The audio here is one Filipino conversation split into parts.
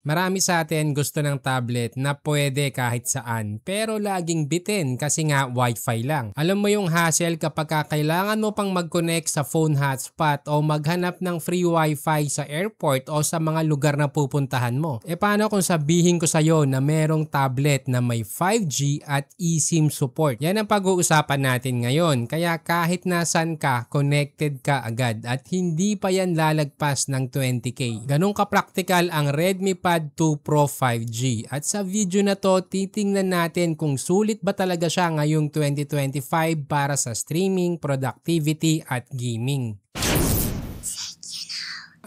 Marami sa atin gusto ng tablet na pwede kahit saan pero laging bitin kasi nga wifi lang. Alam mo yung hassle kapag kailangan mo pang mag-connect sa phone hotspot o maghanap ng free wifi sa airport o sa mga lugar na pupuntahan mo. E paano kung sabihin ko sa'yo na merong tablet na may 5G at eSIM support? Yan ang pag-uusapan natin ngayon. Kaya kahit nasan ka, connected ka agad at hindi pa yan lalagpas ng 20k. Ganun ka-praktikal ang Redmi Pad 2 Pro 5G. At sa video na to, titingnan natin kung sulit ba talaga siya ngayong 2025 para sa streaming, productivity at gaming.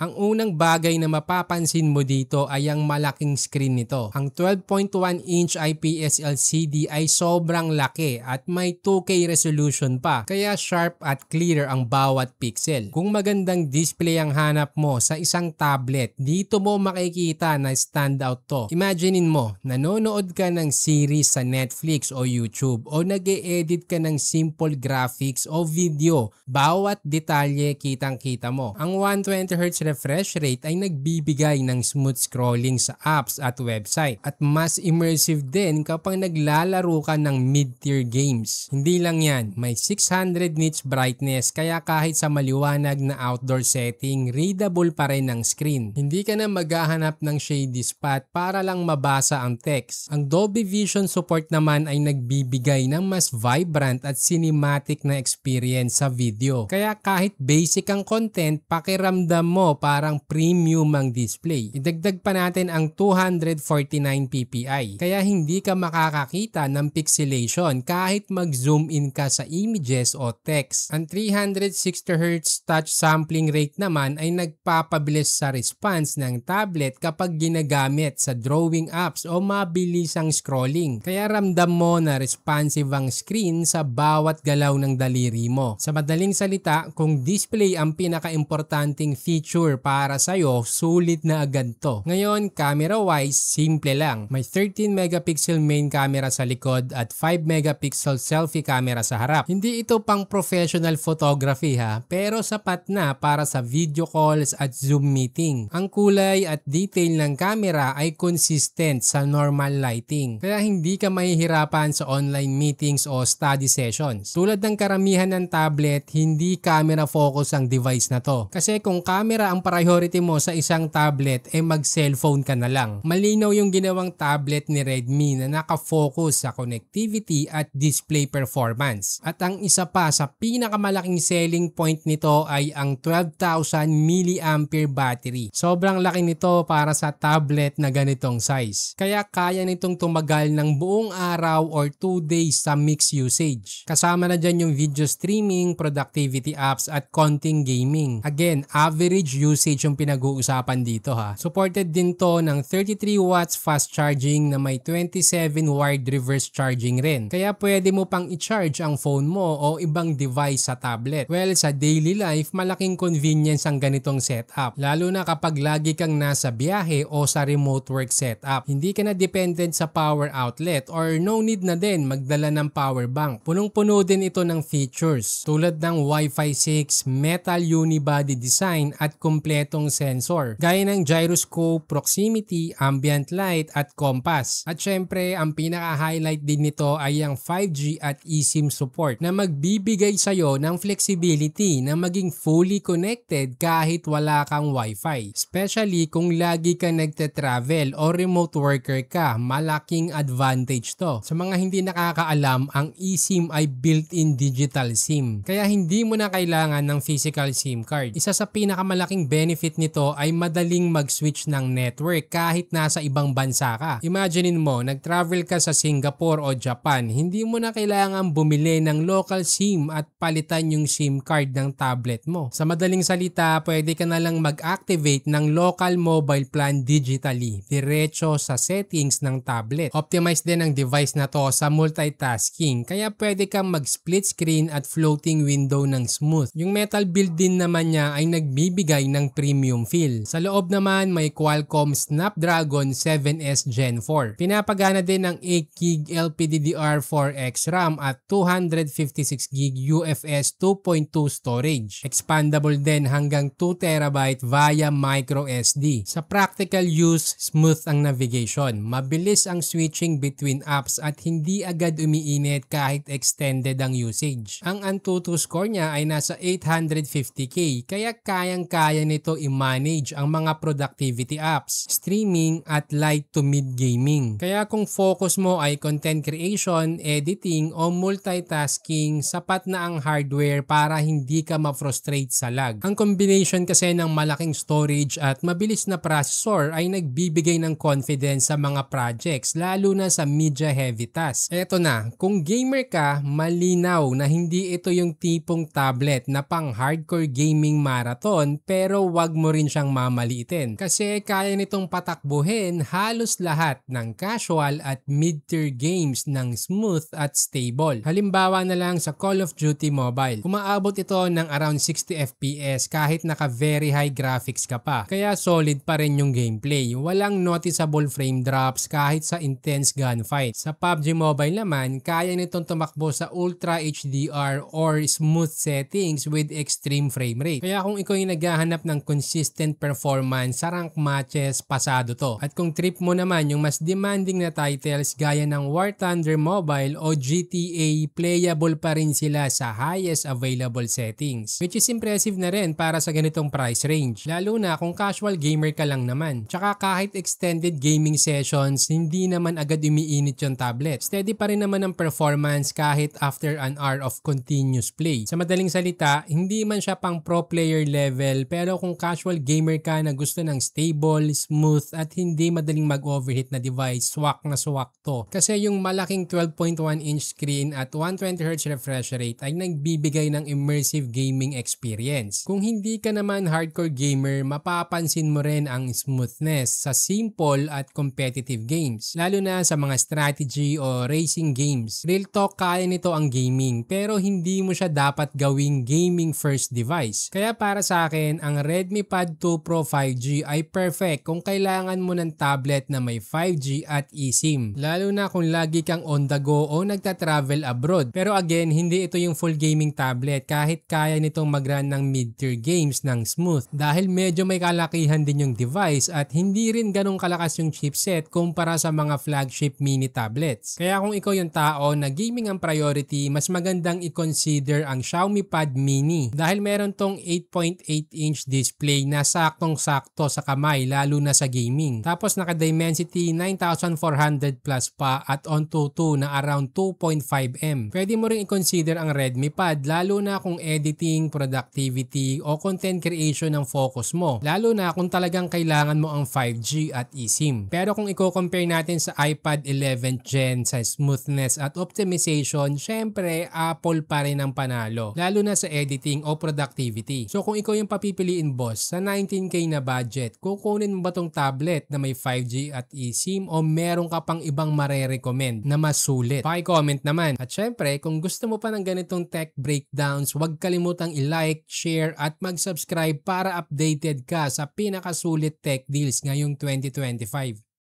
Ang unang bagay na mapapansin mo dito ay ang malaking screen nito. Ang 12.1-inch IPS LCD ay sobrang laki at may 2K resolution pa, kaya sharp at clear ang bawat pixel. Kung magandang display ang hanap mo sa isang tablet, dito mo makikita na standout to. Imaginein mo, nanonood ka ng series sa Netflix o YouTube o nag-e-edit ka ng simple graphics o video. Bawat detalye kitang-kita mo. Ang 120Hz refresh rate ay nagbibigay ng smooth scrolling sa apps at website at mas immersive din kapag naglalaro ka ng mid-tier games. Hindi lang yan, may 600 nits brightness kaya kahit sa maliwanag na outdoor setting, readable pa rin ang screen. Hindi ka na maghahanap ng shady spot para lang mabasa ang text. Ang Dolby Vision support naman ay nagbibigay ng mas vibrant at cinematic na experience sa video. Kaya kahit basic ang content, pakiramdam mo parang premium ang display. Idagdag pa natin ang 249 ppi kaya hindi ka makakakita ng pixelation kahit mag-zoom in ka sa images o text. Ang 360Hz touch sampling rate naman ay nagpapabilis sa response ng tablet kapag ginagamit sa drawing apps o mabilis ang scrolling. Kaya ramdam mo na responsive ang screen sa bawat galaw ng daliri mo. Sa madaling salita, kung display ang pinaka-importanting feature para sa'yo, sulit na agad to. Ngayon, camera-wise, simple lang. May 13 megapixel main camera sa likod at 5 megapixel selfie camera sa harap. Hindi ito pang professional photography ha, pero sapat na para sa video calls at Zoom meeting. Ang kulay at detail ng camera ay consistent sa normal lighting, kaya hindi ka mahihirapan sa online meetings o study sessions. Tulad ng karamihan ng tablet, hindi camera focus ang device na to. Kasi kung camera ang priority mo sa isang tablet, mag-cellphone ka na lang. Malinaw yung ginawang tablet ni Redmi na nakafocus sa connectivity at display performance. At ang isa pa sa pinakamalaking selling point nito ay ang 12,000 mAh battery. Sobrang laki nito para sa tablet na ganitong size. Kaya kaya nitong tumagal ng buong araw or 2 days sa mixed usage. Kasama na dyan yung video streaming, productivity apps at konting gaming. Again, average usage yung pinag-uusapan dito ha. Supported din to ng 33 watts fast charging na may 27 wired reverse charging rin. Kaya pwede mo pang i-charge ang phone mo o ibang device sa tablet. Well, sa daily life, malaking convenience ang ganitong setup. Lalo na kapag lagi kang nasa biyahe o sa remote work setup. Hindi ka na dependent sa power outlet or no need na din magdala ng power bank. Punong-puno din ito ng features tulad ng Wi-Fi 6, metal unibody design at kompletong sensor gaya ng gyroscope, proximity, ambient light at compass. At syempre, ang pinaka-highlight din nito ay ang 5G at eSIM support na magbibigay sa'yo ng flexibility na maging fully connected kahit wala kang Wi-Fi. Especially kung lagi ka nagte-travel o remote worker ka, malaking advantage to. Sa mga hindi nakakaalam, ang eSIM ay built-in digital SIM. Kaya hindi mo na kailangan ng physical SIM card. Isa sa pinakamalaking benefit nito ay madaling mag-switch ng network kahit nasa ibang bansa ka. Imaginein mo, nag-travel ka sa Singapore o Japan, hindi mo na kailangan bumili ng local SIM at palitan yung SIM card ng tablet mo. Sa madaling salita, pwede ka na lang mag-activate ng local mobile plan digitally, diretso sa settings ng tablet. Optimize din ang device na to sa multitasking, kaya pwede kang mag-split screen at floating window ng smooth. Yung metal build din naman niya ay nagbibigay ng premium feel. Sa loob naman may Qualcomm Snapdragon 7S Gen 4. Pinapagana din ng 8GB LPDDR4X RAM at 256GB UFS 2.2 storage. Expandable din hanggang 2TB via microSD. Sa practical use, smooth ang navigation. Mabilis ang switching between apps at hindi agad umiinit kahit extended ang usage. Ang Antutu score niya ay nasa 850K kaya kayang-kaya nito i-manage ang mga productivity apps, streaming at light to mid gaming. Kaya kung focus mo ay content creation, editing o multitasking, sapat na ang hardware para hindi ka ma-frustrate sa lag. Ang combination kasi ng malaking storage at mabilis na processor ay nagbibigay ng confidence sa mga projects lalo na sa media heavy tasks. Eto na, kung gamer ka, malinaw na hindi ito yung tipong tablet na pang hardcore gaming marathon pero wag mo rin siyang mamaliitin kasi kaya nitong patakbuhin halos lahat ng casual at mid-tier games ng smooth at stable. Halimbawa na lang sa Call of Duty Mobile, umaabot ito ng around 60 FPS kahit naka very high graphics ka pa kaya solid pa rin yung gameplay. Walang noticeable frame drops kahit sa intense gunfight. Sa PUBG Mobile naman, kaya nitong tumakbo sa Ultra HDR or smooth settings with extreme frame rate. Kaya kung ikaw yung naghahanap ng consistent performance sa rank matches, pasado to. At kung trip mo naman yung mas demanding na titles gaya ng War Thunder Mobile o GTA, playable pa rin sila sa highest available settings. Which is impressive na rin para sa ganitong price range. Lalo na kung casual gamer ka lang naman. Tsaka kahit extended gaming sessions, hindi naman agad umiinit yung tablet. Steady pa rin naman ang performance kahit after an hour of continuous play. Sa madaling salita, hindi man siya pang pro player level pero kung casual gamer ka na gusto ng stable, smooth at hindi madaling mag-overheat na device, swak na swak to. Kasi yung malaking 12.1 inch screen at 120Hz refresh rate ay nagbibigay ng immersive gaming experience. Kung hindi ka naman hardcore gamer, mapapansin mo rin ang smoothness sa simple at competitive games, lalo na sa mga strategy o racing games. Real talk, kaya nito ang gaming pero hindi mo siya dapat gawing gaming first device. Kaya para sa akin, ang Redmi Pad 2 Pro 5G ay perfect kung kailangan mo ng tablet na may 5G at eSIM, lalo na kung lagi kang on the go o nagta-travel abroad. Pero again, hindi ito yung full gaming tablet kahit kaya nitong mag-run ng mid-tier games ng smooth dahil medyo may kalakihan din yung device at hindi rin ganong kalakas yung chipset kumpara sa mga flagship mini tablets. Kaya kung ikaw yung tao na gaming ang priority, mas magandang i-consider ang Xiaomi Pad Mini dahil meron tong 8.8 inch display na saktong-sakto sa kamay lalo na sa gaming. Tapos naka-Dimensity 9400 plus pa at Antutu na around 2.5M. Pwede mo rin i-consider ang Redmi Pad lalo na kung editing, productivity o content creation ang focus mo. Lalo na kung talagang kailangan mo ang 5G at eSIM. Pero kung i-compare natin sa iPad 11th Gen sa smoothness at optimization, syempre Apple pa rin ang panalo. Lalo na sa editing o productivity. So kung ikaw yung papipiliin boss, sa 19K na budget, kukunin mo ba tong tablet na may 5G at eSIM o meron ka pang ibang mare-recommend na mas sulit? Paki-comment naman. At syempre, kung gusto mo pa ng ganitong tech breakdowns, huwag kalimutang i-like, share at mag-subscribe para updated ka sa pinakasulit tech deals ngayong 2025.